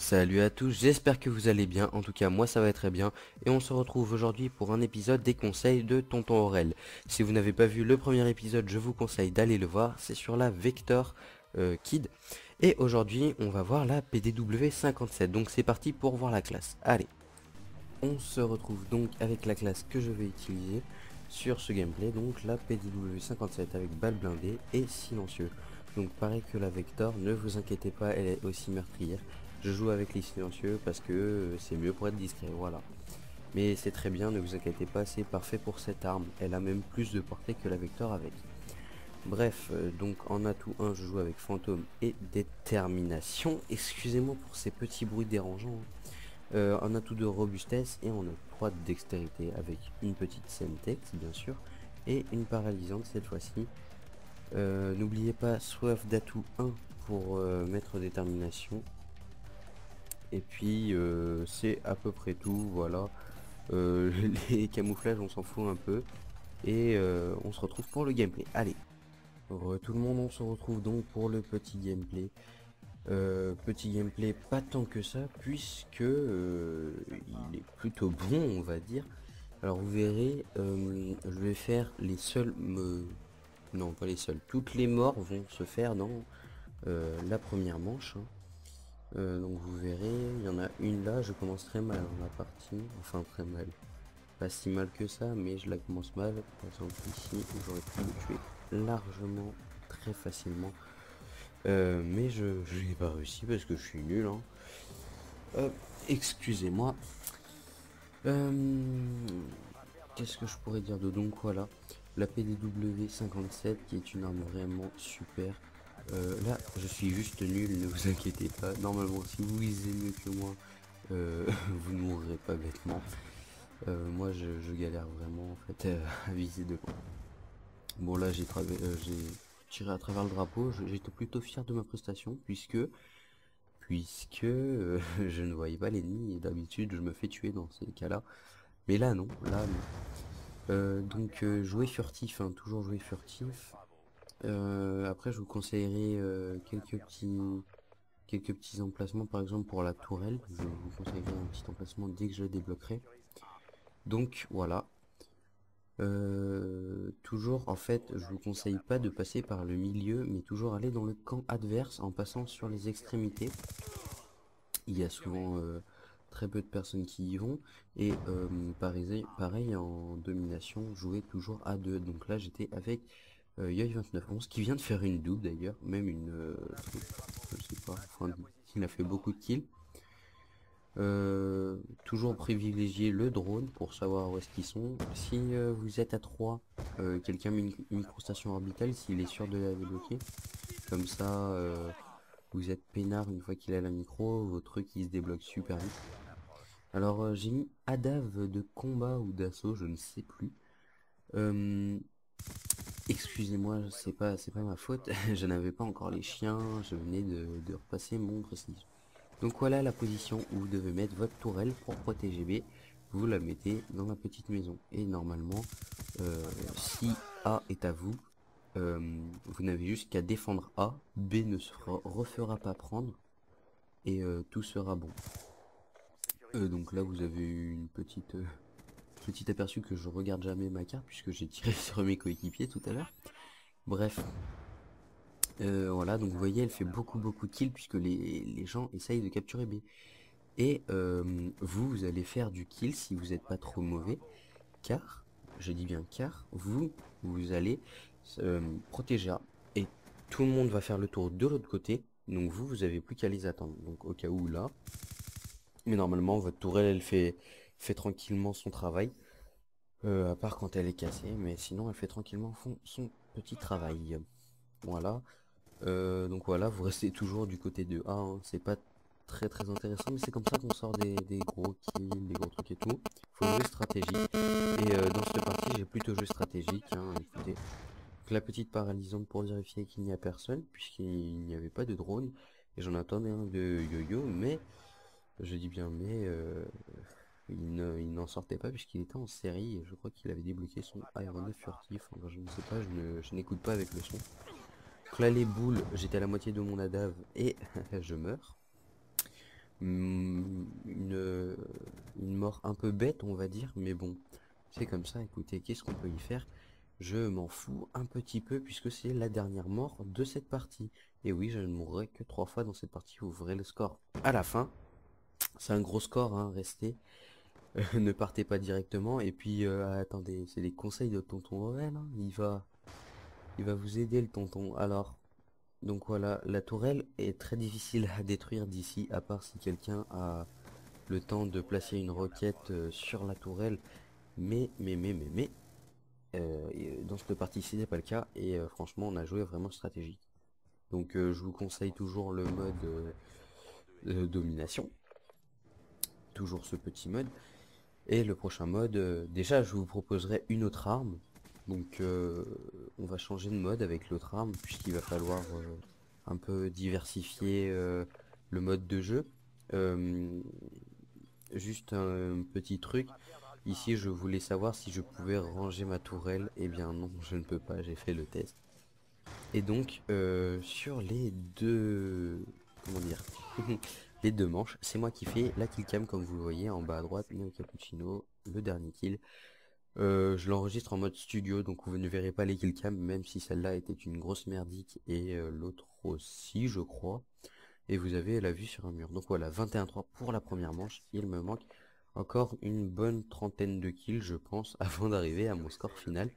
Salut à tous, j'espère que vous allez bien, en tout cas moi ça va très bien, et on se retrouve aujourd'hui pour un épisode des conseils de Tonton Aurel. Si vous n'avez pas vu le premier épisode, je vous conseille d'aller le voir, c'est sur la Vector Kid, et aujourd'hui on va voir la PDW 57, donc c'est parti pour voir la classe. Allez, on se retrouve donc avec la classe que je vais utiliser sur ce gameplay, donc la PDW 57 avec balle blindée et silencieux. Donc pareil que la Vector, ne vous inquiétez pas, elle est aussi meurtrière. Je joue avec les silencieux parce que c'est mieux pour être discret, voilà. Mais c'est très bien, ne vous inquiétez pas, c'est parfait pour cette arme. Elle a même plus de portée que la Vector avec. Bref, donc en atout 1, je joue avec fantôme et détermination. Excusez-moi pour ces petits bruits dérangeants, hein. En atout de robustesse et en atout 3 de dextérité avec une petite Semtex bien sûr et une paralysante cette fois-ci. N'oubliez pas soif d'atout 1 pour mettre détermination. Et puis c'est à peu près tout, voilà. Les camouflages on s'en fout un peu. Et on se retrouve pour le gameplay. Allez, tout le monde, on se retrouve donc pour le petit gameplay. Petit gameplay pas tant que ça puisque il est plutôt bon on va dire. Alors vous verrez, je vais faire les seuls non pas les seuls, toutes les morts vont se faire dans la première manche, hein. Donc vous verrez, il y en a une là, je commence très mal dans la partie, enfin très mal, pas si mal que ça, mais je la commence mal. Par exemple ici où j'aurais pu le tuer largement, très facilement. Mais je n'ai pas réussi parce que je suis nul, hein. Excusez-moi. Qu'est-ce que je pourrais dire de donc voilà. La PDW 57 qui est une arme vraiment super. Là je suis juste nul, ne vous inquiétez pas. Normalement si vous visez mieux que moi, vous ne mourrez pas bêtement. Moi je galère vraiment en fait à viser de loin. Bon là j'ai tiré à travers le drapeau, j'étais plutôt fier de ma prestation puisque je ne voyais pas l'ennemi et d'habitude je me fais tuer dans ces cas-là. Mais là non, là non. Donc jouer furtif, hein, toujours jouer furtif. Après je vous conseillerais quelques petits emplacements, par exemple pour la tourelle. Je vous conseillerais un petit emplacement dès que je le débloquerai. Donc voilà. Toujours en fait je vous conseille pas de passer par le milieu mais toujours aller dans le camp adverse en passant sur les extrémités. Il y a souvent très peu de personnes qui y vont et pareil en domination jouer toujours à 2. Donc là j'étais avec Yoi2911 qui vient de faire une double d'ailleurs, même une je sais pas, enfin il a fait beaucoup de kills. Toujours privilégier le drone pour savoir où est-ce qu'ils sont. Si vous êtes à 3, quelqu'un met une microstation orbitale s'il est sûr de la débloquer. Comme ça, vous êtes peinard une fois qu'il a la micro, vos trucs ils se débloquent super vite. Alors j'ai mis Adav de combat ou d'assaut, je ne sais plus. Euh, Excusez-moi, c'est pas ma faute, je n'avais pas encore les chiens, je venais de repasser mon prestige. Donc voilà la position où vous devez mettre votre tourelle pour protéger B. Vous la mettez dans la petite maison. Et normalement, si A est à vous, vous n'avez juste qu'à défendre A. B ne se refera pas prendre. Et tout sera bon. Donc là vous avez eu une petit aperçu que je regarde jamais ma carte puisque j'ai tiré sur mes coéquipiers tout à l'heure. Bref. Voilà, donc vous voyez, elle fait beaucoup de kills puisque les gens essayent de capturer B. Et vous allez faire du kill si vous n'êtes pas trop mauvais, car, je dis bien car, vous allez protéger A. Et tout le monde va faire le tour de l'autre côté, donc vous avez plus qu'à les attendre. Donc au cas où là, mais normalement votre tourelle elle fait tranquillement son travail, à part quand elle est cassée, mais sinon elle fait tranquillement son petit travail. Voilà. Donc voilà, vous restez toujours du côté de A, hein. C'est pas très intéressant, mais c'est comme ça qu'on sort des gros kills, des gros trucs et tout. Faut jouer stratégie. Et dans cette partie, j'ai plutôt joué stratégique, hein, écoutez. Donc, la petite paralysante pour vérifier qu'il n'y a personne, puisqu'il n'y avait pas de drone. Et j'en attendais un de yo-yo, mais, je dis bien mais, il n'en sortait pas puisqu'il était en série. Et je crois qu'il avait débloqué son aéronef furtif. Enfin, je ne sais pas, je n'écoute pas avec le son. Donc là les boules, j'étais à la moitié de mon adave et je meurs. une mort un peu bête, on va dire, mais bon, c'est comme ça. Écoutez, qu'est-ce qu'on peut y faire? Je m'en fous un petit peu puisque c'est la dernière mort de cette partie. Et oui, je ne mourrai que 3 fois dans cette partie. Vous verrez le score à la fin. C'est un gros score, hein, restez. Ne partez pas directement. Et puis, attendez, c'est les conseils de tonton Aurel, hein. Il va vous aider, le tonton. Alors, donc voilà, la tourelle est très difficile à détruire d'ici, à part si quelqu'un a le temps de placer une roquette sur la tourelle. Mais, dans cette partie-ci, n'est pas le cas. Et franchement, on a joué vraiment stratégique. Donc, je vous conseille toujours le mode domination. Toujours ce petit mode. Et le prochain mode, déjà je vous proposerai une autre arme. Donc on va changer de mode avec l'autre arme puisqu'il va falloir un peu diversifier le mode de jeu. Euh, Juste un petit truc. Ici je voulais savoir si je pouvais ranger ma tourelle. Eh bien non, je ne peux pas, j'ai fait le test. Et donc sur les deux... Comment dire? Les deux manches, c'est moi qui fais la kill cam comme vous le voyez en bas à droite, Neo Cappuccino, le dernier kill. Je l'enregistre en mode studio, donc vous ne verrez pas les kill cam, même si celle-là était une grosse merdique et l'autre aussi, je crois. Et vous avez la vue sur un mur. Donc voilà, 21-3 pour la première manche. Il me manque encore une bonne trentaine de kills, je pense, avant d'arriver à mon score final.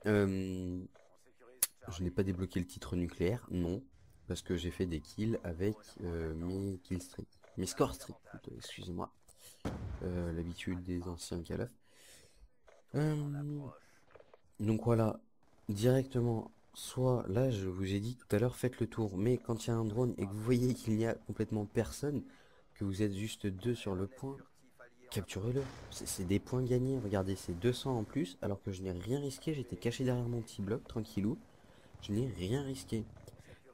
Euh, je n'ai pas débloqué le titre nucléaire, non, parce que j'ai fait des kills avec mes kill streak, mes score streak plutôt, excusez-moi. L'habitude des anciens calafs. Donc voilà, directement, soit là je vous ai dit tout à l'heure faites le tour, mais quand il y a un drone et que vous voyez qu'il n'y a complètement personne, que vous êtes juste deux sur le point, capturez-le. C'est des points gagnés, regardez, c'est 200 en plus, alors que je n'ai rien risqué, j'étais caché derrière mon petit bloc, tranquillou, je n'ai rien risqué.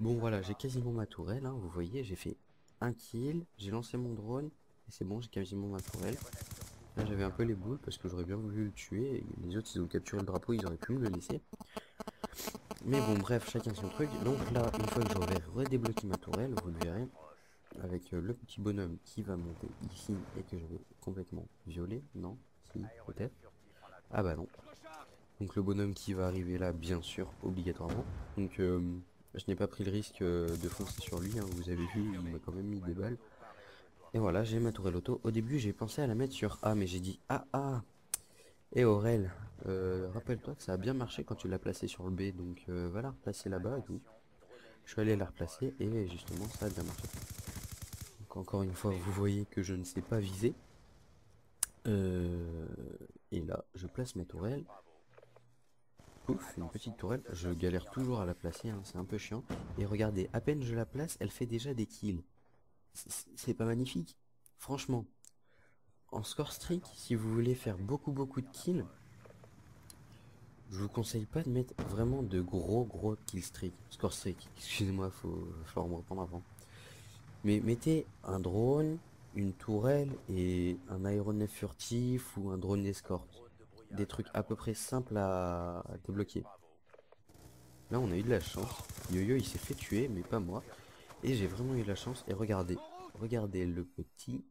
Bon voilà, j'ai quasiment ma tourelle, hein, vous voyez, j'ai fait un kill, j'ai lancé mon drone, et c'est bon, j'ai quasiment ma tourelle. Là j'avais un peu les boules parce que j'aurais bien voulu le tuer, et les autres ils ont capturé le drapeau, ils auraient pu me le laisser. Mais bon bref, chacun son truc. Donc là, une fois que j'aurai redébloqué ma tourelle, vous le verrez, avec le petit bonhomme qui va monter ici et que je vais complètement violer. Non? Si, peut-être. Ah bah non. Donc le bonhomme qui va arriver là, bien sûr, obligatoirement. Donc je n'ai pas pris le risque de foncer sur lui, hein. Vous avez vu, il m'a quand même mis des balles. Et voilà, j'ai ma tourelle auto. Au début, j'ai pensé à la mettre sur A, mais j'ai dit ah ah. Et Aurel, rappelle-toi que ça a bien marché quand tu l'as placé sur le B, donc va la replacer là-bas et tout. Je suis allé la replacer et justement ça a bien marché. Donc encore une fois, vous voyez que je ne sais pas viser. Euh, et là, je place ma tourelle. Pouf, une petite tourelle. Je galère toujours à la placer, hein, c'est un peu chiant. Et regardez, à peine je la place, elle fait déjà des kills. C'est pas magnifique? Franchement, en score streak, si vous voulez faire beaucoup de kills, je vous conseille pas de mettre vraiment de gros kill streak, score streak. Excusez-moi, faut falloir me reprendre avant. Mais mettez un drone, une tourelle et un aéronef furtif ou un drone d'escorte. Des trucs à peu près simples à débloquer. Là, on a eu de la chance. Yo-Yo, il s'est fait tuer, mais pas moi. Et j'ai vraiment eu de la chance. Et regardez, regardez le petit.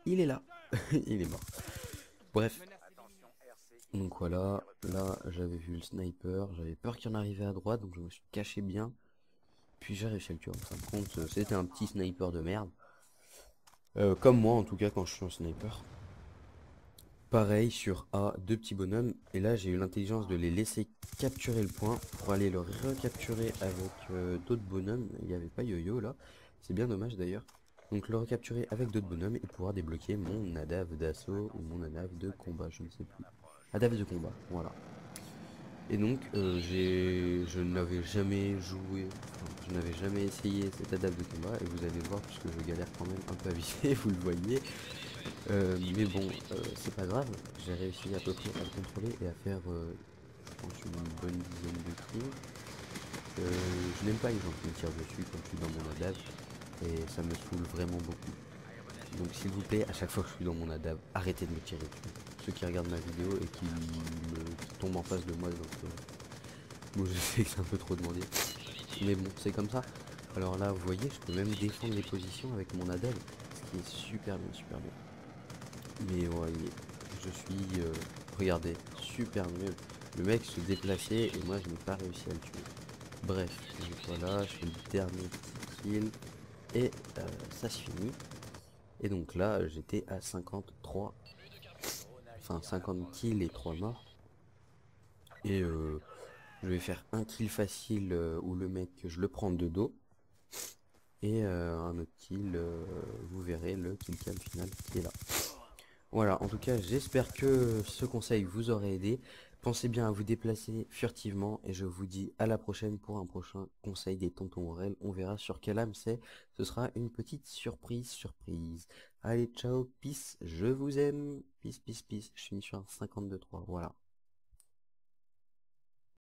Il est là. Il est mort. Bref. Donc voilà, là j'avais vu le sniper, j'avais peur qu'il en arrivait à droite, donc je me suis caché bien. Puis j'ai réussi à le tuer. En fin de compte, c'était un petit sniper de merde. Comme moi en tout cas quand je suis un sniper. Pareil sur A, deux petits bonhommes. Et là j'ai eu l'intelligence de les laisser capturer le point pour aller le recapturer avec d'autres bonhommes. Il n'y avait pas Yo-Yo là. C'est bien dommage d'ailleurs. Donc le recapturer avec d'autres bonhommes et pouvoir débloquer mon nadav d'assaut ou mon nadav de combat, je ne sais plus. Nadav de combat, voilà. Et donc je n'avais jamais joué, enfin, je n'avais jamais essayé cette adapte de combat et vous allez voir puisque je galère quand même un peu à viser, vous le voyez. Mais bon, c'est pas grave, j'ai réussi à peu près à le contrôler et à faire je pense une bonne dizaine de kills. Je n'aime pas les gens qui me tirent dessus quand je suis dans mon adapte et ça me saoule vraiment beaucoup. Donc s'il vous plaît, à chaque fois que je suis dans mon adab, arrêtez de me tirer dessus. Ceux qui regardent ma vidéo et qui tombent en face de moi, donc bon, je sais que c'est un peu trop demandé. Mais bon, c'est comme ça. Alors là, vous voyez, je peux même défendre les positions avec mon Adèle, ce qui est super bien, super bien. Mais voyez, je suis, regardez, super nul. Le mec se déplaçait et moi je n'ai pas réussi à le tuer. Bref, donc voilà, je fais le dernier petit kill et ça se finit. Et donc là, j'étais à 53, enfin 50 kills et 3 morts. Et je vais faire un kill facile où le mec, je le prends de dos. Et un autre kill, vous verrez le kill cam final qui est là. Voilà, en tout cas, j'espère que ce conseil vous aura aidé. Pensez bien à vous déplacer furtivement et je vous dis à la prochaine pour un prochain conseil des tontons Aurel. On verra sur quelle âme c'est. Ce sera une petite surprise, surprise. Allez, ciao, peace, je vous aime. Peace, peace, peace. Je finis sur un 52-3, voilà.